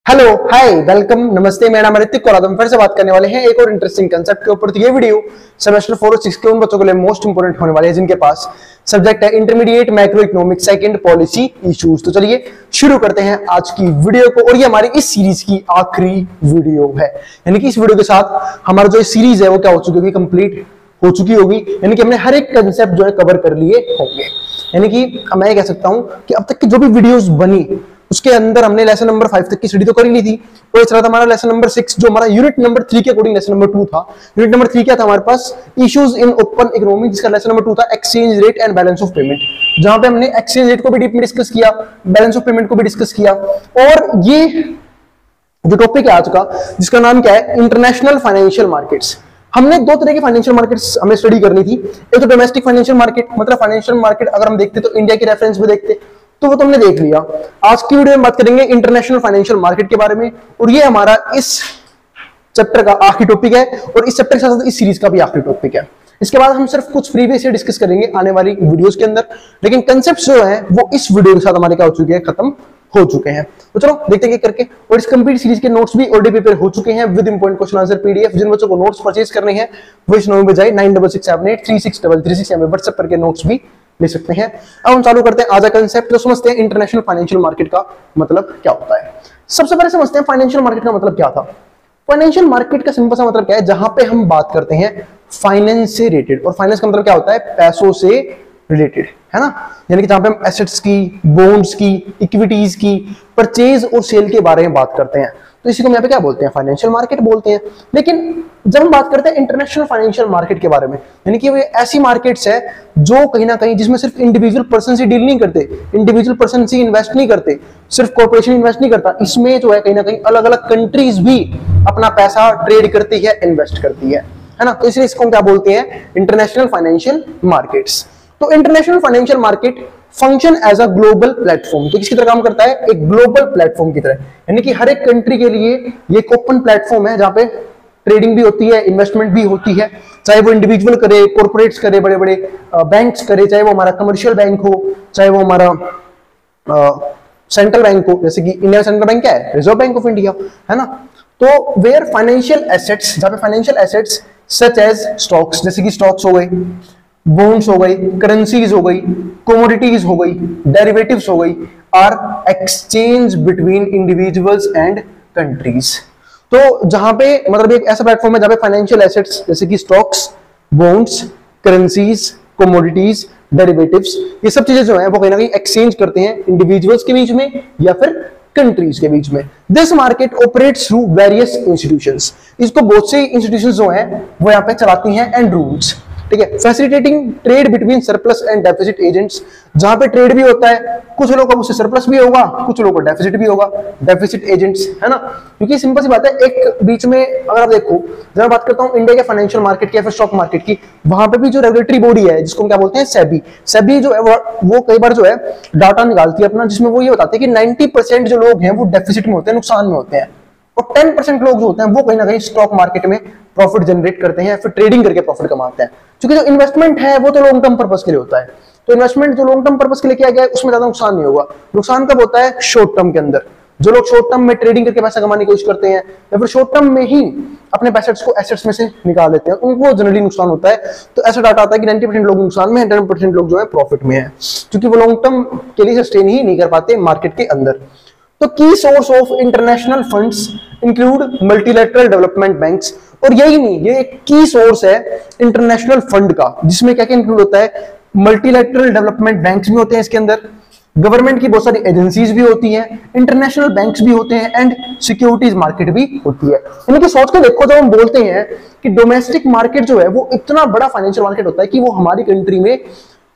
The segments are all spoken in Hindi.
हेलो हाय वेलकम नमस्ते, मेरा नाम है ऋतिक और आज हम फिर से बात करने वाले हैं एक और इंटरेस्टिंग कंसेप्ट के ऊपर। तो ये वीडियो सेमेस्टर 4 और 6 के उन बच्चों के लिए मोस्ट इंपोर्टेंट होने वाले हैं जिनके पास सब्जेक्ट है intermediate macro economic second policy issues. तो चलिए शुरू करते हैं आज की वीडियो को, और ये हमारी इस सीरीज की आखिरी वीडियो है। यानी कि इस वीडियो के साथ हमारा जो सीरीज है वो क्या हो चुकी होगी, कंप्लीट हो चुकी होगी। यानी कि हमने हर एक कंसेप्ट जो है कवर कर लिए होंगे। यानी कि मैं कह सकता हूं कि अब तक की जो भी वीडियोस बनी उसके अंदर हमने लेसन नंबर 5 तक की स्टडी तो कर ही ली थी। और इस तरह हमारा लेसन नंबर 6 जो हमारा यूनिट नंबर 3 के अकॉर्डिंग लेसन नंबर 2 था। यूनिट नंबर 3 क्या था हमारे पास, इश्यूज इन ओपन इकोनॉमी, जिसका लेसन नंबर 2 था exchange rate and balance of payment, जहां पे हमने एक्सचेंज रेट को भी डीप में डिस्कस किया, बैलेंस ऑफ पेमेंट को भी डिस्कस किया। और ये जो टॉपिक है आज का, जिसका नाम क्या है, इंटरनेशनल फाइनेंशियल मार्केट्स। हमने दो तरह की फाइनेंशियल मार्केट्स हमें स्टडी करनी थी। एक तो डोमेस्टिक फाइनेंशियल मार्केट, मतलब फाइनेंशियल मार्केट अगर हम देखते तो इंडिया के रेफरेंस में देखते तो वो तो हमने देख लिया। आज की वीडियो में बात करेंगे इंटरनेशनल फाइनेंशियल मार्केट के बारे में, और ये हमारा इस चैप्टर का आखिरी टॉपिक है और इस चैप्टर के साथ इस सीरीज का भी आखिरी टॉपिक है। इसके बाद हम सिर्फ कुछ प्रीवियस ईयर डिस्कस करेंगे आने वाली वीडियोस के अंदर, लेकिन कंसेप्ट जो है वो इस वीडियो के साथ हमारे क्या हो चुके हैं, खत्म हो चुके हैं। तो चलो देखते हैं करके। और इस कंप्लीट सीरीज के नोट्स भी ऑलरेडी प्रिपेयर हो चुके हैं with important question answer PDF. जिन बच्चों को नोट्स परचेज करने हैं वो इस नंबर पे जाए 9667836336 में व्हाट्सएप करके नोट्स भी ले सकते हैं। अब हम चालू करते हैं आज का कंसेप्ट, जो समझते हैं इंटरनेशनल फाइनेंशियल मार्केट का मतलब क्या होता है। सबसे पहले समझते हैं फाइनेंशियल मार्केट का मतलब क्या था। फाइनेंशियल मार्केट का सिंपल सा मतलब क्या है, जहां पे हम बात करते हैं फाइनेंस से रिलेटेड, और फाइनेंस का मतलब क्या होता है, पैसों से रिलेटेड, है ना। यानी कि जहां पे हम एसेट्स की, बॉन्ड्स की, इक्विटीज की परचेज और सेल के बारे में बात करते हैं, तो इसी को हम यहाँ पे क्या बोलते हैं, फाइनेंशियल मार्केट बोलते हैं। लेकिन जब हम बात करते हैं इंटरनेशनल फाइनेंशियल मार्केट के बारे में, यानी कि वो ऐसी मार्केट्स है जो कहीं ना कहीं जिसमें सिर्फ इंडिविजुअल पर्सन से डील नहीं करते, इंडिविजुअल पर्सन से इन्वेस्ट नहीं करते, सिर्फ कॉर्पोरेशन इन्वेस्ट नहीं करता, इसमें जो है कहीं ना कहीं अलग अलग कंट्रीज भी अपना पैसा ट्रेड करती है, इन्वेस्ट करती है ना। तो इसलिए इसको हम क्या बोलते हैं, इंटरनेशनल फाइनेंशियल मार्केट्स। तो international financial market function as a global platform, तो किसकी तरह काम करता है, एक ग्लोबल प्लेटफॉर्म की तरह। यानी कि हर एक कंट्री के लिए ये एक ओपन प्लेटफॉर्म है जहां पे ट्रेडिंग भी होती है, इन्वेस्टमेंट भी होती है, चाहे वो इंडिविजुअल करे, कॉर्पोरेट्स करे, बड़े बड़े बैंक्स करे, चाहे वो हमारा कमर्शियल बैंक हो, चाहे वो हमारा सेंट्रल बैंक हो, जैसे कि इंडियन सेंट्रल बैंक क्या है, रिजर्व बैंक ऑफ इंडिया, है ना। तो वेयर फाइनेंशियल एसेट्स, जहां पे financial assets such as stocks, जैसे कि स्टॉक्स हो गई, बॉन्ड्स हो गई, करेंसीज हो गई, कमोडिटीज हो गई, डेरिवेटिव्स हो गई, are exchange between individuals and countries. तो जहां पे मतलब एक ऐसा प्लेटफॉर्म है जहां पे फाइनेंशियल एसेट्स जैसे कि stocks, bonds, currencies, commodities, derivatives, ये सब चीजें जो है वो कहीं ना कहीं एक्सचेंज करते हैं इंडिविजुअल्स के बीच में या फिर कंट्रीज के बीच में। This market operates through various institutions, इसको बहुत से इंस्टीट्यूशंस जो है वो यहाँ पे चलाती हैं, एंड रूल्स, ठीक है। Facilitating trade between surplus and deficit agents, जहां पे ट्रेड भी होता है, कुछ लोगों को उससे सरप्लस भी होगा, कुछ लोगों को डेफिसिट भी होगा, डेफिसिट एजेंट्स, है ना। क्योंकि सिंपल सी बात है, एक बीच में अगर आप देखो, जब मैं बात करता हूं इंडिया के फाइनेंशियल मार्केट की या फिर स्टॉक मार्केट की, वहां पे भी जो रेगुलेटरी बॉडी है जिसको हम क्या बोलते हैं, सेबी, सेबी जो है वो कई बार जो है डाटा निकालती है अपना, जिसमें वो ये बताते हैं कि 90% जो लोग हैं वो डेफिसिट में होते हैं, नुकसान में होते हैं, और 10% लोग जो होते हैं वो कहीं ना कहीं स्टॉक मार्केट में प्रॉफिट जनरेट करते हैं, फिर ट्रेडिंग करके प्रॉफिट कमाते हैं। क्योंकि जो इन्वेस्टमेंट है वो तो लॉन्ग टर्म पर्पस के लिए होता है, तो इन्वेस्टमेंट जो लॉन्ग टर्म पर्पस के लिए किया गया है उसमें ज्यादा नुकसान नहीं होगा। नुकसान कब होता है, शॉर्ट टर्म के अंदर। जो लोग शॉर्ट टर्म में ट्रेडिंग करके पैसा कमाने की कोशिश करते हैं या फिर शॉर्ट टर्म में ही अपने पैसे को एसेट्स में से निकाल लेते हैं, उनको जनरली नुकसान होता है। तो ऐसा डाटा आता है कि 90% लोग नुकसान में है, 10% लोग जो है प्रॉफिट में है, क्योंकि वो लॉन्ग टर्म के लिए सस्टेन ही नहीं कर पाते मार्केट के अंदर। तो की source of international funds include multilateral development banks, और यही नहीं, ये एक की सोर्स है इंटरनेशनल फंड का, जिसमें क्या क्या इंक्लूड होता है, मल्टीलैटरल डेवलपमेंट बैंक्स भी होते हैं इसके अंदर, गवर्नमेंट की बहुत सारी एजेंसीज भी होती हैं, इंटरनेशनल बैंक्स भी होते हैं, एंड सिक्योरिटीज मार्केट भी होती है। यानी कि सोच के देखो, जब हम बोलते हैं कि डोमेस्टिक मार्केट जो है वो इतना बड़ा फाइनेंशियल मार्केट होता है कि वो हमारी कंट्री में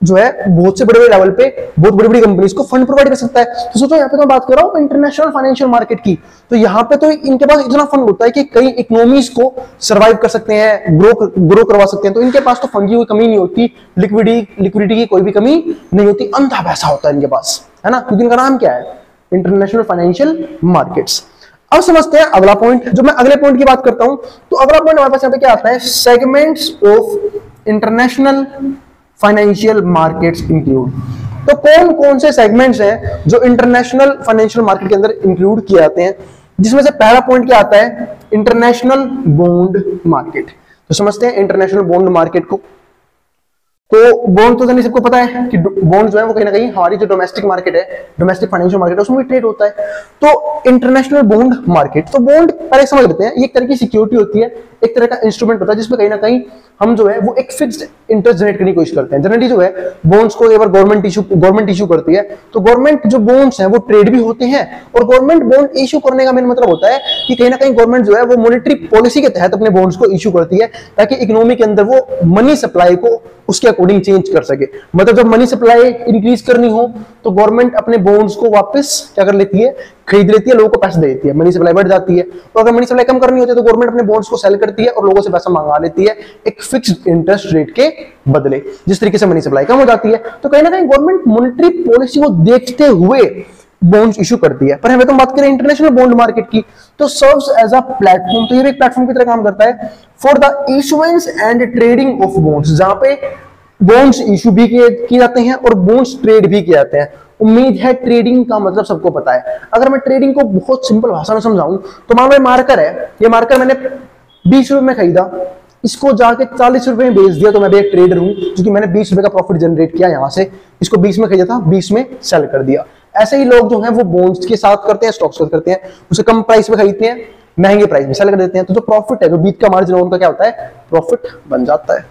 जो है बहुत से बड़े बड़े लेवल पे बहुत बड़ी बड़ी कंपनीज को फंड प्रोवाइड कर सकता है। तो सोचो यहाँ पे तो बात कर रहा हूँ इंटरनेशनल फाइनेंशियल मार्केट की, तो यहाँ पे तो इनके पास इतना फंड होता है कि कई इकोनॉमीज को सर्वाइव कर सकते हैं, ग्रो करवा सकते हैं। तो इनके पास तो फंड की कोई कमी नहीं होती, लिक्विडिटी की कोई भी कमी नहीं होती, अंधा पैसा होता है इनके पास, है ना, क्योंकि इनका नाम क्या है, इंटरनेशनल फाइनेंशियल मार्केट्स। अब समझते हैं अगला पॉइंट। जब मैं अगले पॉइंट की बात करता हूं तो अगला पॉइंट हमारे पास यहाँ पे क्या आता है, segments of international financial markets include. तो कौन कौन से सेगमेंट्स हैं जो इंटरनेशनल फाइनेंशियल मार्केट के अंदर इंक्लूड किए जाते हैं, जिसमें से पहला पॉइंट क्या आता है, इंटरनेशनल बॉन्ड मार्केट। तो समझते हैं इंटरनेशनल बॉन्ड मार्केट को। तो बॉन्ड तो सबको पता है कि बॉन्ड जो है वो कहीं ना कहीं हमारी जो डोमेस्टिक मार्केट है, डोमेस्टिक फाइनेंशियल मार्केट है, उसमें भी ट्रेड होता है। तो इंटरनेशनल बॉन्ड मार्केट, तो बॉन्ड पहले समझ लेते हैं, ये एक तरह की सिक्योरिटी होती है, एक तरह का इंस्ट्रूमेंट होता है जिसमें कहीं ना कहीं हम जो है वो एक फिक्स्ड इंटरेस्ट जनरेट करने की कोशिश करते हैं। जनरली जो है बॉन्ड्स को एक बार गवर्नमेंट इशू करती है, तो गवर्नमेंट जो बॉन्ड्स हैं वो ट्रेड भी होते हैं, और गवर्नमेंट बॉन्ड इशू करने का मेन मतलब होता है कि कहीं ना कहीं गवर्नमेंट जो है वो मॉनेटरी पॉलिसी के तहत अपने बॉन्ड्स को इशू करती है ताकि इकोनॉमी के अंदर वो मनी सप्लाई को उसके अकॉर्डिंग चेंज कर सके। मतलब जब मनी सप्लाई इंक्रीज करनी हो तो गवर्नमेंट अपने बॉन्ड्स को वापस क्या कर लेती है, खरीद लेती है, लोगों को पैसे दे देती है, मनी सप्लाई बढ़ जाती है। और अगर मनी सप्लाई कम करनी होती है तो गवर्नमेंट अपने बॉन्ड्स को सेल करती है और लोगों से पैसा मंगा लेती है एक फिक्स्ड इंटरेस्ट रेट के बदले, जिस तरीके से मनी सप्लाई कम हो जाती है। तो कहीं ना कहीं गवर्नमेंट मॉनेटरी पॉलिसी को देखते हुए बॉन्ड्स इशू करती है। पर हमें तो बात करें इंटरनेशनल बॉन्ड मार्केट की, तो सर्व्स एज अ प्लेटफॉर्म, तो ये भी एक प्लेटफॉर्म की तरह काम करता है for the issuance and trading of bonds, जहां पे बॉन्ड्स इशू भी किए जाते हैं और बॉन्ड्स ट्रेड भी किए जाते हैं। उम्मीद है ट्रेडिंग का मतलब सबको पता है। अगर मैं ट्रेडिंग को बहुत सिंपल भाषा में समझाऊं तो मान लो मार्कर है, ये मार्कर मैंने 20 रुपए में खरीदा, इसको जाके 40 रुपए में बेच दिया, तो मैं भी एक ट्रेडर हूं क्योंकि मैंने 20 रुपए का प्रॉफिट जनरेट किया यहां से, इसको 20 में खरीदा था, 20 में सेल कर दिया। ऐसे ही लोग जो हैं वो बॉन्ड्स के साथ करते हैं, स्टॉक्स के साथ करते हैं, उसे कम प्राइस में खरीदते हैं, महंगे प्राइस में सेल कर देते हैं, तो जो प्रॉफिट है, जो बीच का मार्जिन उनका क्या होता है, प्रॉफिट बन जाता है।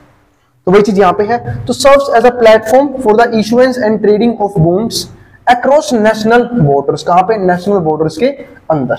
तो वही चीज यहां पे है। तो serves as a platform for the issuance and trading of bonds across national borders, कहां पे, नेशनल बॉर्डर्स के अंदर।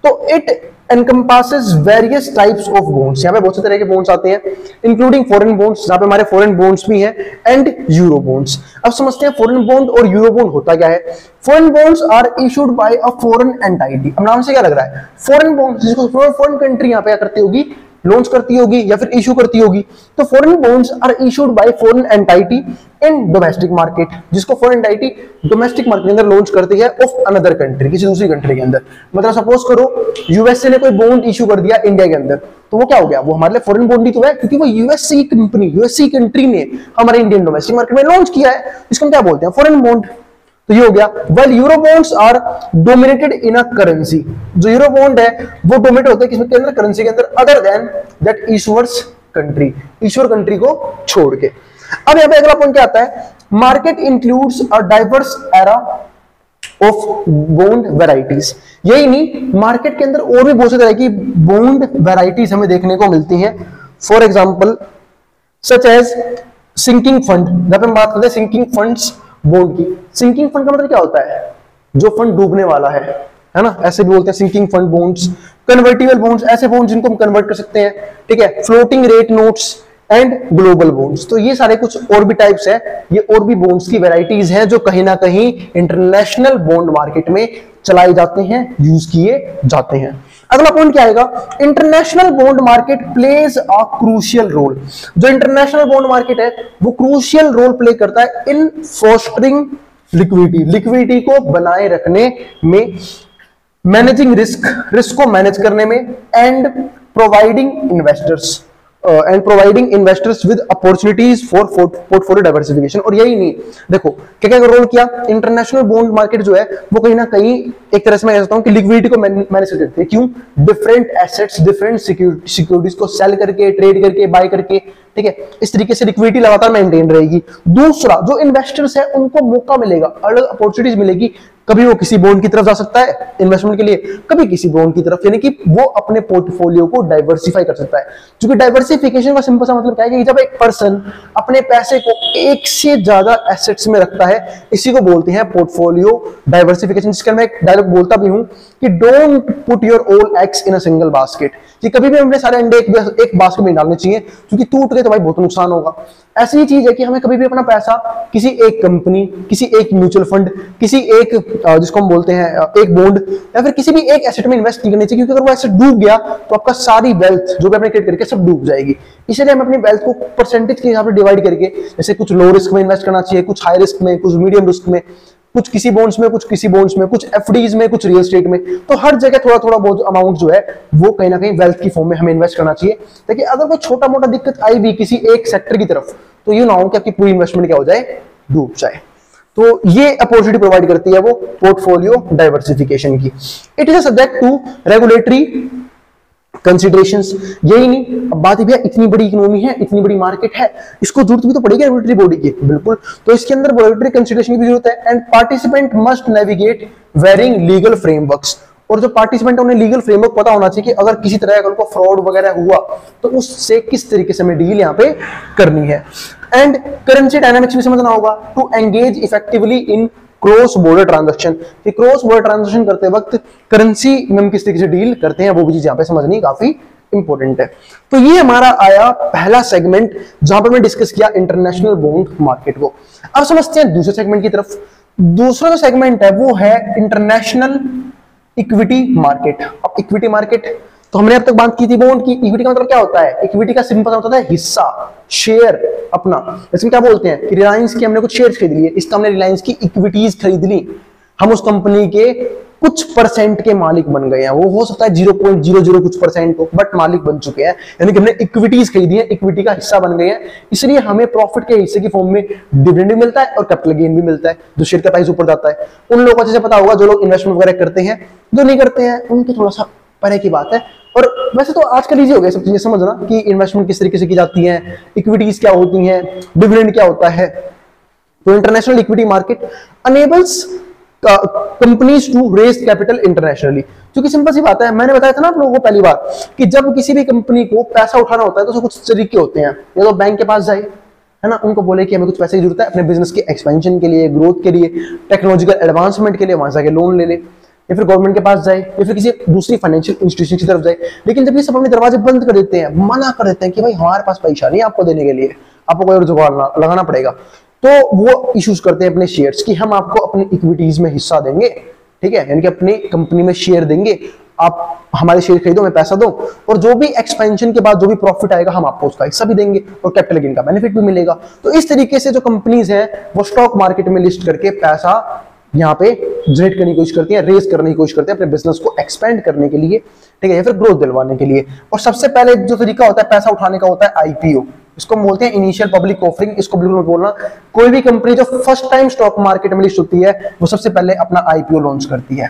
तो it encompasses various types of bonds, यहां पे बहुत से तरह के बॉन्ड्स आते हैं, इंक्लूडिंग फॉरेन बॉन्ड्स, जहां पे हमारे फॉरेन बॉन्ड्स भी हैं, एंड यूरो बॉन्ड्स। अब समझते हैं फॉरेन बॉन्ड और यूरो बॉन्ड होता क्या है। Foreign bonds are issued by a foreign entity. अब नाम से क्या लग रहा है, फॉरेन बॉन्ड्स, जिसको फॉरेन कंट्री यहां पे क्या करती होगी, लॉन्च करती होगी या फिर इशू करती होगी। तो foreign bonds are issued by foreign entity in domestic market, जिसको फॉरेन एंटाइटी डोमेस्टिक मार्केट के अंदर लॉन्च करती है ऑफ अनदर कंट्री, किसी दूसरी कंट्री के अंदर। मतलब सपोज करो यूएसए ने कोई बॉन्ड इशू कर दिया इंडिया के अंदर, तो वो क्या हो गया, वो हमारे लिए फॉरेन बॉन्ड ही तो है, क्योंकि वो यूएसए की कंपनी, यूएसए कंट्री ने हमारे इंडियन डोमेस्टिक मार्केट में लॉन्च किया है, इसको हम क्या बोलते हैं, फॉरेन बॉन्ड। तो ये हो गया। Well euro bonds are dominated in a currency, जो यूरो बॉन्ड है वो डोमिनेट होते हैं किसके अंदर, करेंसी के अंदर, other than that issuer's country, issuer country को छोड़ के। अब यहां पे अगला पॉइंट क्या आता है, market includes a diverse era of bond varieties. यही नहीं, मार्केट के अंदर और भी बहुत से तरह की बॉन्ड वैराइटीज हमें देखने को मिलती हैं। For example such as sinking fund, जब हम बात करते हैं सिंकिंग फंड्स बॉन्ड की, सिंकिंग फंड का मतलब क्या होता है, जो फंड डूबने वाला है ना, ऐसे भी बोलते हैं sinking fund bonds. Convertible bonds, ऐसे बॉन्ड जिनको हम कन्वर्ट कर सकते हैं, ठीक है। Floating rate notes and global bonds, तो ये सारे कुछ और भी टाइप्स है, ये और भी बॉन्ड्स की वैरायटीज हैं जो कहीं ना कहीं इंटरनेशनल बॉन्ड मार्केट में चलाए जाते हैं, यूज किए जाते हैं। अगला पॉइंट क्या आएगा, international bond market plays a crucial role. जो इंटरनेशनल बॉन्ड मार्केट है वो क्रूशियल रोल प्ले करता है इन फोस्टरिंग लिक्विडिटी, लिक्विडिटी को बनाए रखने में, मैनेजिंग रिस्क को मैनेज करने में, and providing investors with opportunities for portfolio diversification. और यही नहीं, देखो क्या क्या रोल किया, इंटरनेशनल बॉन्ड मार्केट जो है वो कहीं ना कहीं एक तरह से मैं कहता हूं कि लिक्विडिटी को मैनेज करते हैं। क्यों, डिफरेंट एसेट्स, डिफरेंट सिक्योरिटीज को सेल करके, ट्रेड करके, बाय करके, ठीक है, इस तरीके से लिक्विडिटी लगातार मेंटेन रहेगी। दूसरा, जो इन्वेस्टर्स है उनको मौका मिलेगा, अलग अपॉर्चुनिटीज मिलेगी, कभी वो किसी बॉन्ड की तरफ जा सकता है इन्वेस्टमेंट के लिए, कभी किसी बॉन्ड की तरफ, यानी कि वो अपने पोर्टफोलियो को डाइवर्सिफाई कर सकता है। क्योंकि डाइवर्सिफिकेशन का सिंपल सा मतलब क्या है कि जब एक पर्सन अपने पैसे को एक से ज्यादा एसेट्स में रखता है, इसी को बोलते हैं पोर्टफोलियो डाइवर्सिफिकेशन। जिसका मैं एक डायलॉग बोलता भी हूं कि don't put your all eggs in a single basket, कि कभी भी अपने सारे अंडे एक बास्केट में डालने चाहिए, क्योंकि टूट गए तो भाई बहुत नुकसान होगा। ऐसी ही चीज है कि हमें कभी भी अपना पैसा किसी एक कंपनी, किसी एक म्यूचुअल फंड, किसी एक जिसको हम बोलते हैं एक बॉन्ड, या फिर किसी भी एक एसेट में इन्वेस्ट नहीं करनी चाहिए, क्योंकि अगर वो एसेट डूब गया तो आपका सारी वेल्थ जो भी आपने क्रिएट करके सब डूब जाएगी। इसलिए हमें अपनी वेल्थ को परसेंटेज के हिसाब से डिवाइड करके, जैसे कुछ लो रिस्क में इन्वेस्ट करना चाहिए, कुछ हाई रिस्क में, कुछ मीडियम रिस्क में, कुछ किसी बॉन्ड्स में, कुछ किसी बॉन्ड्स में, कुछ एफडीज में, कुछ रियल एस्टेट में। तो हर जगह थोड़ा थोड़ा बहुत अमाउंट जो है वो कहीं ना कहीं वेल्थ की फॉर्म में हमें इन्वेस्ट करना चाहिए, ताकि अगर कोई छोटा मोटा दिक्कत आई भी किसी एक सेक्टर की तरफ, तो ये ना हो कि आपकी पूरी इन्वेस्टमेंट क्या हो जाए, डूब जाए। तो ये अपॉर्चुनिटी प्रोवाइड करती है वो पोर्टफोलियो डाइवर्सिफिकेशन की। It is a subject to regulatory considerations. यही नहीं, अब बात भैया इतनी बड़ी इकोनॉमी है, इतनी बड़ी मार्केट है, इसको जरूरत भी तो पड़ेगी रेगुलेटरी बॉडी की, बिल्कुल। तो इसके अंदर रेगुलेटरी कंसिडरेशन की भी जरूरत है। And participant must navigate varying legal frameworks, और जो पार्टिसिपेंट उन्हें लीगल फ्रेमवर्क पता होना चाहिए कि अगर किसी तरह का उनको फ्रॉड वगैरह हुआ तो उससे किस तरीके से हमें डील यहाँ पे करनी है। एंड करेंसी डायनामिक्स भी समझना होगा, to engage effectively in cross border transaction, कि क्रॉस बॉर्डर ट्रांजैक्शन करते वक्त करेंसी में हम किस तरीके से डील करते हैं, वो भी चीज यहाँ पे समझनी काफी इंपॉर्टेंट है। तो ये हमारा आया पहला सेगमेंट जहां पर मैं डिस्कस किया इंटरनेशनल बॉन्ड मार्केट को। अब समझते हैं दूसरे सेगमेंट की तरफ। दूसरा जो सेगमेंट है वो है इंटरनेशनल इक्विटी मार्केट। अब इक्विटी मार्केट तो हमने अब तक बात की थी बॉन्ड की। इक्विटी का मतलब क्या होता है? इक्विटी का सिंपल होता है हिस्सा, शेयर अपना। इसमें क्या बोलते हैं कि रिलायंस की हमने कुछ शेयर्स खरीद लिए, इसका हमने रिलायंस की इक्विटीज खरीद ली, हम उस कंपनी के कुछ परसेंट के मालिक बन गए हैं। वो हो सकता है 0.00 कुछ परसेंट हो, बट मालिक बन चुके हैं, यानी कि हमने इक्विटीज खरीदी है, इक्विटी का हिस्सा बन गए हैं। इसलिए हमें प्रॉफिट के हिस्से की फॉर्म में डिविडेंड भी मिलता है और कैपिटल गेन भी मिलता है, जो शेयर का प्राइस ऊपर जाता है। उन लोगों को अच्छे से पता होगा जो लोग इन्वेस्टमेंट वगैरह करते हैं, जो नहीं करते हैं उनके थोड़ा सा परे की बात है। और वैसे तो आजकल इजी हो गया सब चीजें समझना कि इन्वेस्टमेंट किस तरीके से की जाती है, इक्विटीज क्या होती हैं, डिविडेंड क्या होता है। तो international equity market enables companies to raise capital internationally. क्योंकि सिंपल सी बात है, मैंने बताया था ना आप लोगों को पहली बार कि जब किसी भी कंपनी को पैसा उठाना होता है तो उसके कुछ तरीके होते हैं। या तो बैंक के पास जाए, है ना, उनको बोले कि हमें कुछ पैसे की जरूरत है अपने बिजनेस के एक्सपेंशन के लिए, ग्रोथ के लिए, टेक्नोलॉजिकल एडवांसमेंट के लिए, वहां जाके लोन ले ले, या फिर गवर्नमेंट के पास जाए, या फिर किसी दूसरी फाइनेंशियल इंस्टीट्यूशन की तरफ जाए। लेकिन जब ये सब अपने दरवाजे बंद कर देते हैं, मना कर देते हैं कि भाई हमारे पास पैसा नहीं आपको देने के लिए, आपको कोई और जुगाड़ लगाना पड़ेगा, तो वो इश्यूज करते हैं अपने शेयर्स कि हम आपको अपनी इक्विटीज में हिस्सा देंगे, ठीक है, यानी कि अपनी कंपनी में शेयर देंगे, आप हमारे शेयर खरीदो, हमें पैसा दो, और जो भी एक्सपेंशन के बाद जो भी प्रॉफिट आएगा हम आपको उसका हिस्सा भी देंगे और कैपिटल गेन का बेनिफिट भी मिलेगा। तो इस तरीके से जो कंपनीज हैं वो स्टॉक मार्केट में लिस्ट करके पैसा यहाँ पे जनरेट करने की कोशिश करती है, रेज करने की कोशिश करते हैं अपने बिजनेस को एक्सपेंड करने के लिए, ठीक है, या फिर ग्रोथ दिलवाने के लिए। और सबसे पहले जो तरीका होता है पैसा उठाने का होता है आईपीओ, इसको हम बोलते हैं इनिशियल पब्लिक ऑफरिंग। इसको बिल्कुल मत बोलना, कोई भी कंपनी जो फर्स्ट टाइम स्टॉक मार्केट में लिस्ट होती है वो सबसे पहले अपना आईपीओ लॉन्च करती है।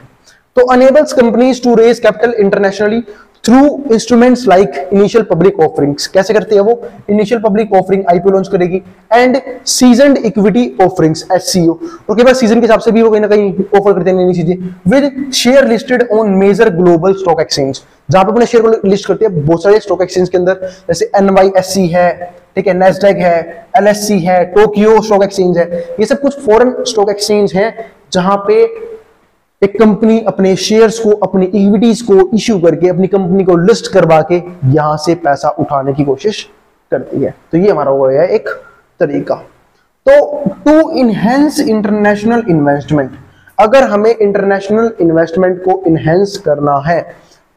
तो enables companies to raise capital internationally through instruments like initial public offerings. कैसे करती है वो? Initial public offering IPO launch करेगी, and seasoned equity offerings SCO, और कई बार सीजन के हिसाब से भी वो कहीं ना कहीं ऑफर करते हैं नई चीजें, with share listed on major global stock exchange, जहां पे अपने शेयर को लिस्ट करती है बहुत सारे स्टॉक एक्सचेंज के अंदर, जैसे NYSE है, ठीक है, नेस्डैक है, LSE है, टोक्यो स्टॉक एक्सचेंज है। ये सब कुछ फॉरेन स्टॉक एक्सचेंज है जहां पे एक कंपनी अपने शेयर्स को, अपनी इक्विटीज को इश्यू करके अपनी कंपनी को लिस्ट करवा के यहां से पैसा उठाने की कोशिश करती है। तो ये हमारा हो गया एक तरीका। तो टू इनहेंस इंटरनेशनल इन्वेस्टमेंट, अगर हमें इंटरनेशनल इन्वेस्टमेंट को इनहेंस करना है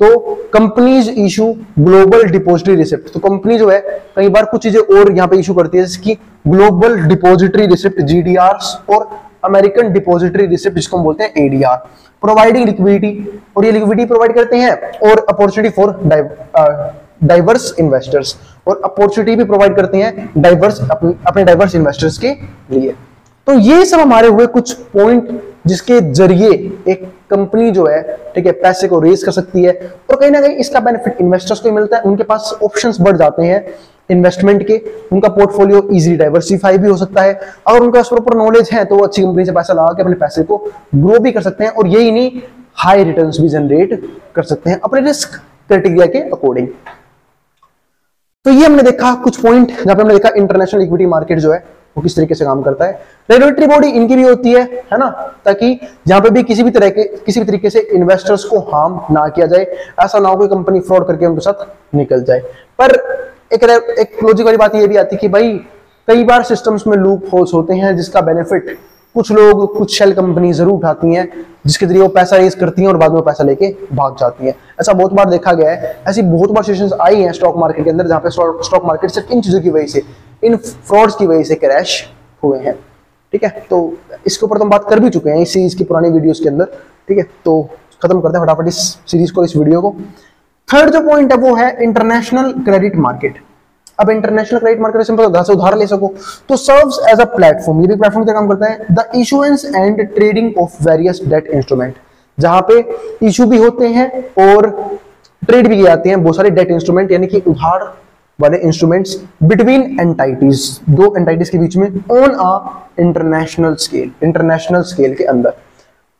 तो companies issue global depository receipt. तो कंपनी जो है कई बार कुछ चीजें और यहां पे इशू करती है, जैसे कि ग्लोबल डिपॉजिटरी रिसिप्ट GDRs और अमेरिकन डिपॉजिटरी रिसिप्ट जिसको हम बोलते हैं ADR, प्रोवाइडिंग लिक्विडिटी, और ये लिक्विडिटी प्रोवाइड करते हैं और अपॉर्चुनिटी फॉर डाइवर्स इन्वेस्टर्स, और अपॉर्चुनिटी भी प्रोवाइड करते हैं डाइवर्स अपने डाइवर्स इन्वेस्टर्स के लिए। तो ये सब हमारे हुए कुछ पॉइंट जिसके जरिए एक कंपनी जो है, ठीक है, पैसे को रेज कर सकती है, और कहीं ना कहीं इसका बेनिफिट इन्वेस्टर्स को मिलता है, उनके पास ऑप्शंस बढ़ जाते हैं इन्वेस्टमेंट के, उनका पोर्टफोलियो इजीली डाइवर्सिफाई भी हो सकता है। अगर उनका प्रॉपर नॉलेज है तो वो अच्छी कंपनी से पैसा लगा के अपने पैसे को ग्रो भी कर सकते हैं, और यही नहीं हाई रिटर्न्स भी जनरेट कर सकते हैं अपने रिस्क क्राइटेरिया के अकॉर्डिंग। तो ये हमने देखा कुछ पॉइंट जहां पे हमने देखा इंटरनेशनल इक्विटी मार्केट जो है वो किस तरीके से काम करता है। रेगुलेटरी बॉडी इनकी भी होती है ना, ताकि जहां पे भी किसी भी तरीके से इन्वेस्टर्स को हार्म ना किया जाए, ऐसा ना हो कोई कंपनी फ्रॉड करके उनके साथ निकल जाए। पर एक लॉजिक वाली बात ये भी आती है कि भाई कई बार सिस्टम्स में लूप होल्स होते हैं जिसका बेनिफिट कुछ लोग, कुछ शेल कंपनी जरूर उठाती हैं, जिसके जरिए वो पैसा रेज करती हैं और बाद में पैसा लेके भाग जाती हैं। ऐसा बहुत बार देखा गया है, ऐसी बहुत बार सिचुएशंस आई हैं स्टॉक मार्केट के अंदर जहां पे स्टॉक मार्केट सिर्फ इन चीजों की वजह से, इन फ्रॉड्स की वजह से क्रैश हुए हैं, ठीक है। तो इसके ऊपर तो हम बात कर भी चुके हैं इस सीरीज की पुरानी वीडियोस के अंदर, ठीक है। तो खत्म करते हैं फटाफट इस सीरीज को, इस वीडियो को। थर्ड जो पॉइंट है वो है इंटरनेशनल क्रेडिट मार्केट। अब इंटरनेशनल क्रेडिट मार्केट सिंपल होता है, से उधार ले सको। तो सर्व्स एज अ प्लेटफॉर्म, ये भी प्लेटफॉर्म क्या काम करता है, the issuance and trading of various debt instrument, जहां पे इशू भी होते हैं और ट्रेड भी किए जाते हैं बहुत सारे डेट इंस्ट्रूमेंट, यानी कि उधार वाले इंस्ट्रूमेंट्स बिटवीन एंटाइटीज, दो एंटाइटीज के बीच में, on a international scale, international scale के अंदर।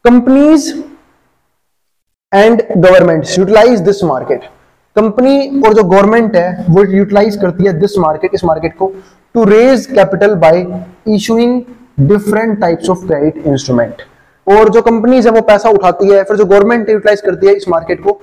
Companies and governments utilise this market, company और जो गवर्नमेंट है वो यूटिलाइज करती है दिस मार्केट, इस मार्केट को, to raise capital by issuing different types of credit instrument. और जो कंपनीज है वो पैसा उठाती है, फिर जो गवर्नमेंट यूटिलाइज करती है इस मार्केट को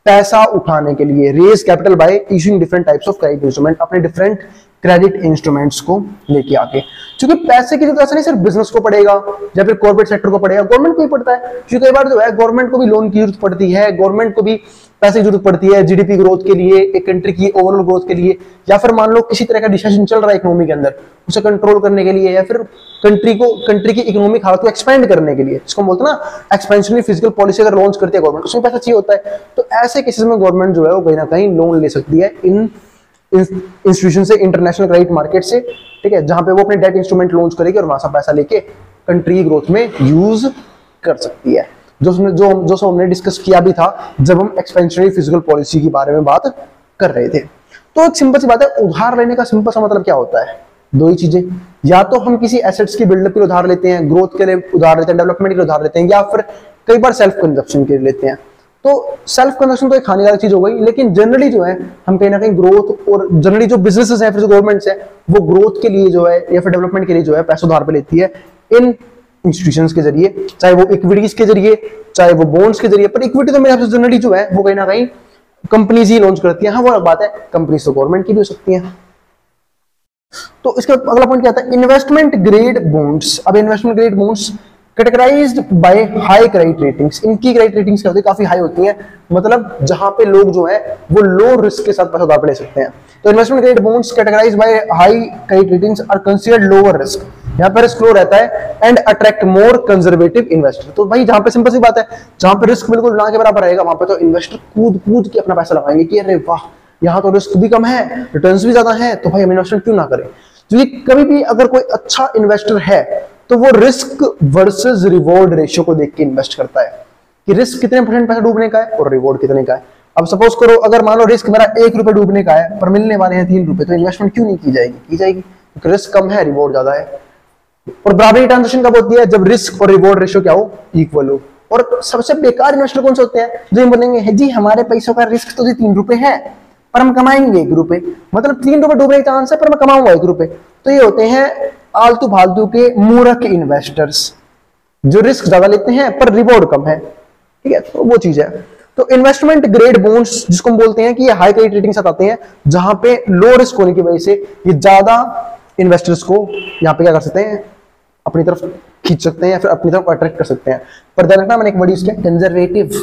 पैसा उठाने के लिए, raise capital by issuing different types of credit instrument, अपने डिफरेंट क्रेडिट इंस्ट्रूमेंट्स को लेके आके। क्योंकि पैसे की जरूरत ऐसा नहीं सिर्फ बिजनेस को पड़ेगा या फिर कॉर्पोरेट सेक्टर को पड़ेगा, गवर्नमेंट को ही पड़ता है। क्योंकि कई बार जो है गवर्नमेंट को भी लोन की जरूरत पड़ती है, गवर्नमेंट को भी पैसे की जरूरत पड़ती है जीडीपी ग्रोथ के लिए, एक कंट्री की ओवरऑल ग्रोथ के लिए, या फिर मान लो किसी तरह का डिसीजन चल रहा है इकोनॉमी के अंदर, उसे कंट्रोल करने के लिए, या फिर कंट्री की इकोनॉमिक हालत को एक्सपेंड करने के लिए, जिसको बोलते हैं ना एक्सपेंशनरी फिजिकल पॉलिसी अगर लॉन्च करती है गवर्नमेंट, उसमें पैसा चाहिए होता है। तो ऐसे केसेस में गवर्नमेंट जो है वो कहीं ना कहीं लोन ले सकती है इन इंस्टीट्यूशन से, इंटरनेशनल क्रेडिट मार्केट से, ठीक है, जहां पे वो अपने डेट इंस्ट्रूमेंट लॉन्च करेगी और वहां से पैसा लेके कंट्री ग्रोथ में यूज कर सकती है। जो हमने डिस्कस किया भी था जब हम एक्सपेंशनरी फिजिकल पॉलिसी के बारे में बात कर रहे थे। तो एक सिंपल सी बात है, उधार लेने का सिंपल सा मतलब क्या होता है, दो ही चीजें, या तो हम किसी एसेट्स की बिल्डअप के लिए उधार लेते हैं, ग्रोथ के लिए उधार लेते हैं, डेवलपमेंट के लिए उधार लेते हैं, या फिर कई बार सेल्फ कंजप्शन के लिए लेते हैं। तो सेल्फ कंजप्शन तो एक खाने वाली चीज हो गई, लेकिन जनरली जो है हम कहीं ना कहीं ग्रोथ, और जनरली जो बिजनेसेस हैं फिर जो गवर्नमेंट्स है वो ग्रोथ के लिए जो है या फिर डेवलपमेंट के लिए जो है पैसा उधार पे लेती है इन इंस्टीट्यूशंस के जरिए, चाहे वो इक्विटीज के जरिए, चाहे वो बॉन्ड्स के जरिए। पर इक्विटी तो मेरे हिसाब से जनरली जो है वो कहीं ना कहीं कंपनीज ही लॉन्च करती है। हाँ वो अलग बात है, कंपनीज तो गवर्नमेंट की भी हो सकती है। तो इसका अगला पॉइंट क्या आता है, इन्वेस्टमेंट ग्रेड बॉन्ड्स। अब investment grade bonds categorised by high credit ratings, इनकी क्रेडिट रेटिंग्स क्या होती है, काफी हाई होती हैं, मतलब जहां पे लोग जो है वो लो रिस्क के साथ पैसा उधार पे ले सकते हैं। तो investment grade bonds categorised by high credit ratings are considered lower risk, यहाँ पर रिस्क लो रहता है, and attract more conservative investor. तो भाई जहां पे सिंपल सी बात है, जहां पे रिस्क बिल्कुल ना के बराबर रहेगा वहां पे तो इन्वेस्टर कूद कूद के अपना पैसा लगाएंगे कि अरे वाह यहाँ तो रिस्क भी कम है, रिटर्न्स भी ज्यादा है, तो भाई हम इन्वेस्टमेंट क्यों ना करें। क्योंकि कभी भी अगर कोई अच्छा इन्वेस्टर है तो वो रिस्क वर्सेस रिवॉर्ड रेशियो को देख के इन्वेस्ट करता है कि रिस्क कितने % पैसा डूबने का है और रिवॉर्ड कितने का है। अब सपोज करो अगर मान लो रिस्क मेरा 1 रुपए डूबने का है पर मिलने वाले हैं 3 रुपए, तो इन्वेस्टमेंट क्यों नहीं की जाएगी, की जाएगी, क्योंकि रिस्क कम है रिवॉर्ड ज्यादा है। और बराबरी ट्रांजेक्शन कब होती है, जब रिस्क और रिवॉर्ड रेशियो क्या हो, इक्वल हो। और सबसे बेकार इन्वेस्टर कौन से होते हैं, जो बोलेंगे जी हमारे पैसों का रिस्क तो 3 रुपए है पर हम कमाएंगे 1 रुपए, मतलब 3 रुपए डूबने का चांस है पर मैं कमाऊंगा 1 रुपए। तो ये होते हैं आलतू फालतू के मूर्ख इन्वेस्टर्स जो रिस्क ज्यादा लेते हैं पर रिवॉर्ड कम है, ठीक है, तो वो चीज है। तो इन्वेस्टमेंट ग्रेड बॉन्ड्स जिसको हम बोलते हैं कि ये हाई क्रेडिट रेटिंग साथ आते हैं, जहां पे लो रिस्क होने की वजह से ये ज्यादा इन्वेस्टर्स को यहाँ पे क्या कर सकते हैं, अपनी तरफ खींच सकते हैं या फिर अपनी तरफ अट्रैक्ट कर सकते हैं। पर ध्यान रखना मैंने एक वर्ड यूज किया, कंजर्वेटिव,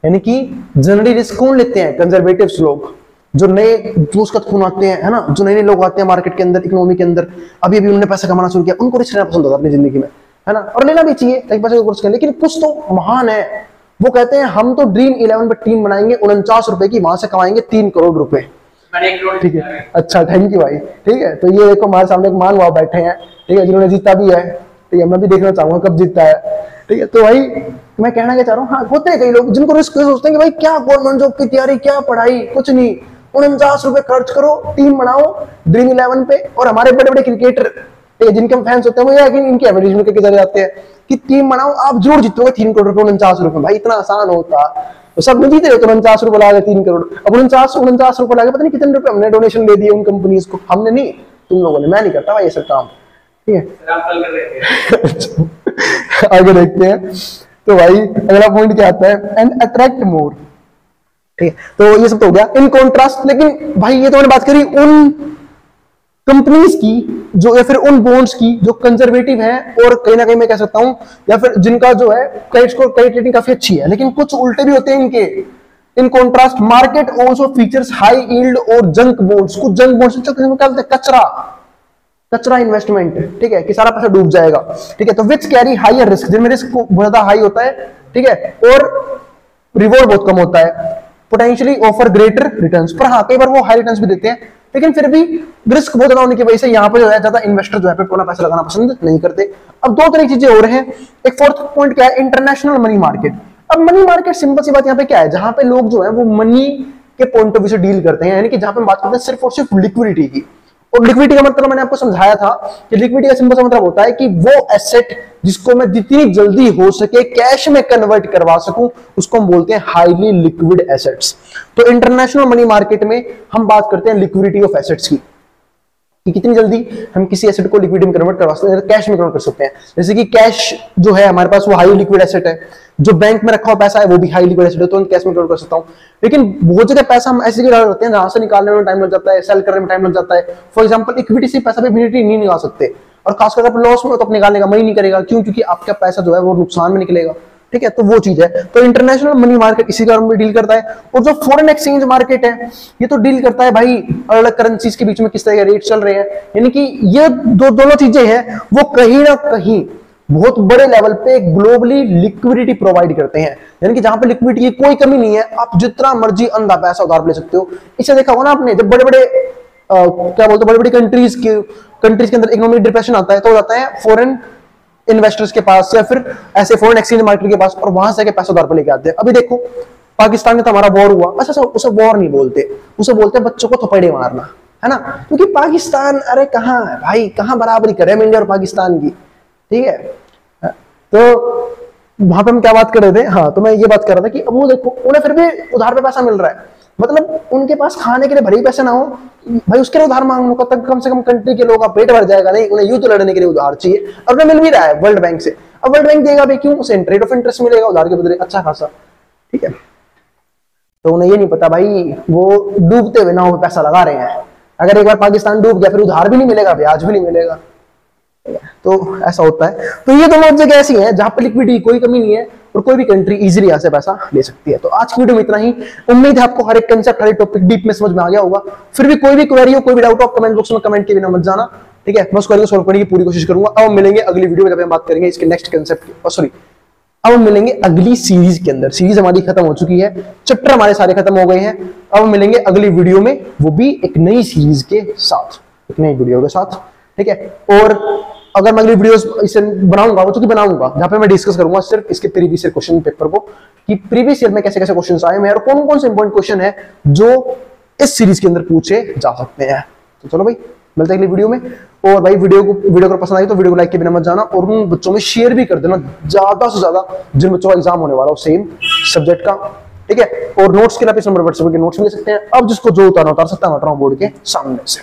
यानी कि जनरली रिस्क कौन लेते हैं, कंजर्वेटिव्स लोग, जो नए जोश का खून आते हैं, है ना, जो नए लोग आते हैं मार्केट के अंदर, इकोनॉमी के अंदर, अभी अभी उन्होंने पैसा कमाना शुरू किया, उनको रिस्क लेना पसंद होता है अपनी जिंदगी में, है ना, और लेना भी चाहिए कई पैसे कोर्स करें। लेकिन कुछ तो महान है, वो कहते हैं हम तो ड्रीम 11 पे टीम बनाएंगे 49 रुपए की, वहां से कमाएंगे 3 करोड़ रुपए। ठीक है, अच्छा थैंक यू भाई, ठीक है। तो ये देखो हमारे सामने एक मान वहां बैठे हैं, ठीक है, जिन्होंने जीता भी है, ठीक है, मैं भी देखना चाहूंगा कब जीतता है, ठीक है। तो भाई मैं कहना क्या चाह रहा हूँ, हाँ होते हैं कई लोग जिनको रिस्क सोचते हैं कि भाई क्या गवर्नमेंट जॉब की तैयारी, क्या पढ़ाई, कुछ नहीं, 49 रुपए खर्च करो, टीम बनाओ ड्रीम 11 पे। और हमारे बड़े बड़े क्रिकेटर जिनके हम फैंस होते हैं वो ये इनके एडवर्टाइजमेंट करके चले जाते हैं कि टीम बनाओ आप जरूर जीतोगे 3 करोड़ रुपए 49 रुपए। भाई इतना आसान होता तो सब नहीं जीते, तो 49 रुपए लगा 3 करोड़, अब 49 रुपए लगे पता नहीं कितने रुपए हमने डोनेशन दे दिए उन कंपनीज को, हमने नहीं, तुम लोगों ने, मैं नहीं करता भाई ये सब काम, ठीक है। आगे देखते हैं। तो भाई अगला पॉइंट क्या आता है, एंड अट्रैक्ट मोर, ठीक है। तो ये सब तो हो गया इन कॉन्ट्रास्ट। लेकिन भाई ये तो मैंने बात करी उन कंपनीज की जो, या फिर उन बॉन्ड्स की जो कंजर्वेटिव है, और कहीं ना कहीं मैं कह सकता हूं या फिर जिनका जो है क्रेडिट स्कोर, क्रेडिट रेटिंग काफी अच्छी है। लेकिन कुछ उल्टे भी होते हैं इनके। In contrast market also features high yield और जंक बॉन्ड्स। कुछ जंक बॉन्ड्स क्या बोलते हैं, कचरा इन्वेस्टमेंट, ठीक है, कि सारा पैसा डूब जाएगा, ठीक है। तो विच कैरी हायर रिस्क, जिनमें रिस्क बहुत ज्यादा हाई होता है, ठीक है, और रिवॉर्ड बहुत कम होता है। पोटेंशियली ऑफर ग्रेटर रिटर्न्स, पर हाँ कई बार वो हाई रिटर्न्स भी देते हैं, लेकिन फिर भी रिस्क बहुत ज्यादा होने की वजह से यहाँ पे जो है ज्यादा इन्वेस्टर जो है अपना पैसा लगाना पसंद नहीं करते। अब दो तरह की चीजें हो रहे हैं। एक फोर्थ पॉइंट क्या है, इंटरनेशनल मनी मार्केट। अब मनी मार्केट सिंपल सी बात यहाँ पे क्या है, जहां पे लोग जो है वो मनी के पॉइंट ऑफ व्यू से डील करते हैं, यानी कि जहां पे हम बात करते हैं सिर्फ और सिर्फ लिक्विडिटी की। और लिक्विडिटी का मतलब मैंने आपको समझाया था कि लिक्विडिटी का सिंपल सा मतलब होता है कि वो एसेट जिसको मैं जितनी जल्दी हो सके कैश में कन्वर्ट करवा सकूं, उसको हम बोलते हैं हाईली लिक्विड एसेट्स। तो इंटरनेशनल मनी मार्केट में हम बात करते हैं लिक्विडिटी ऑफ एसेट्स की, कि कितनी जल्दी हम किसी एसेट को लिक्विडिटी में कन्वर्ट करवा सकते हैं, कैश में कन्वर्ट कर सकते हैं। जैसे कि कैश जो है हमारे पास वो हाई लिक्विड एसेट है, जो बैंक में रखा हुआ पैसा है वो भी हाई लिक्विड एसेट है, तो हम कैश में कन्वर्ट कर सकता हूं। लेकिन बहुत जगह पैसा हम ऐसी जगह रखते हैं जहां से निकालने में टाइम लग जाता है, सेल करने में टाइम लग जाता है। फॉर एग्जांपल इक्विटी से पैसा भी इमीडिएटली नहीं निकाल सकते, और खासकर आप लॉस में तो आप निकालने का मन ही नहीं करेगा, क्यों? क्योंकि आपका पैसा जो है वो नुकसान में निकलेगा। ठीक है, तो वो चीज है। तो इंटरनेशनल मनी मार्केट इसी कारण में डील करता है। और जो फॉरेन एक्सचेंज मार्केट है ये तो डील करता है भाई अलग अलग करेंसीज के बीच में किस तरह के रेट चल रहे हैं, यानी कि ये दोनों चीजें हैं वो कहीं ना कहीं बहुत बड़े लेवल पे ग्लोबली लिक्विडिटी प्रोवाइड करते हैं, यानी कि जहां पे लिक्विडिटी की कोई कमी नहीं है, आप जितना मर्जी अंधा पैसा उधार ले सकते हो। इससे देखा होगा ना आपने, जब बड़े बड़े क्या बोलते हैं बड़ी बड़ी कंट्रीज के अंदर इकोनॉमिक डिप्रेशन आता है तो हो जाता है फॉरेन इन्वेस्टर्स के पास या फिर ऐसे फॉरेन एक्सचेंज मार्केट के पास, और वहां से पैसा उधार पर लेके आते हैं। अभी देखो पाकिस्तान में तो हमारा वॉर हुआ, अच्छा उसे वॉर नहीं बोलते, उसे बोलते हैं बच्चों को थप्पड़े मारना, है ना, क्योंकि पाकिस्तान अरे कहाँ है भाई, कहाँ बराबरी कर रहे हैं इंडिया और पाकिस्तान की। ठीक है, तो वहां पे हम क्या बात कर रहे थे, हाँ तो मैं ये बात कर रहा था कि अब वो देखो उन्हें फिर भी उधार पे पैसा मिल रहा है, मतलब उनके पास खाने के लिए भरी पैसे ना हो भाई उसके लिए उधार मांगने का, तब कम से कम कंट्री के लोग का पेट भर जाएगा, नहीं उन्हें युद्ध लड़ने के लिए उधार चाहिए, और उन्हें मिल भी रहा है वर्ल्ड बैंक से। अब वर्ल्ड बैंक देगा भी क्यों, उसे रेट ऑफ इंटरेस्ट मिलेगा उधार के बदले अच्छा खासा। ठीक है, तो उन्हें ये नहीं पता भाई वो डूबते हुए नाव में पैसा लगा रहे हैं, अगर एक बार पाकिस्तान डूब गया फिर उधार भी नहीं मिलेगा, ब्याज भी नहीं मिलेगा। तो ऐसा होता है। तो ये दोनों जगह ऐसी है जहां पर लिक्विडिटी कोई कमी नहीं है और कोई भी कंट्री इजीली यहां से पैसा ले सकती है। तो आज की वीडियो में इतना ही। उम्मीद है आपको हर एक कंसेप्ट हर एक टॉपिक डीप में समझ में आ गया होगा। फिर भी कोई भी क्वेरी हो, कोई भी डाउट हो, कमेंट बॉक्स में कमेंट के बिना मत जाना। ठीक है, मैं उस क्वेरी को सॉल्व करने की पूरी कोशिश करूंगा। अब हम मिलेंगे अगली वीडियो में जब हम बात करेंगे इसके नेक्स्ट कंसेप्ट की, सॉरी अब हम मिलेंगे अगली सीरीज के अंदर। सीरीज हमारी खत्म हो चुकी है, चैप्टर हमारे सारे खत्म हो गए हैं। अब हम मिलेंगे अगली वीडियो में, वो भी एक नई सीरीज के साथ, एक नई वीडियो के साथ। ठीक है, और अगर मैं अगली वीडियोस इसे बनाऊंगा वो तो बनाऊंगा जहां पे मैं डिस्कस करूंगा सिर्फ इसके प्रीवियस ईयर क्वेश्चन पेपर को, कि प्रीवियस ईयर में कैसे कैसे क्वेश्चंस आए हैं और कौन कौन से इंपॉर्टेंट क्वेश्चन है जो इस सीरीज के अंदर पूछे जा सकते हैं। तो चलो भाई मिलते हैं अगली वीडियो में। और भाई वीडियो को पसंद आई तो वीडियो को लाइक के बिना मत जाना, और उन बच्चों में शेयर भी कर देना ज्यादा से ज्यादा जिन बच्चों का एग्जाम होने वाला हो सेम सब्जेक्ट का। ठीक है, और नोट्स के लिए इस नंबर व्हाट्सएप के नोट्स मिल सकते हैं। अब जिसको जो उतारना उतार सकता है, मैं बोर्ड के सामने से।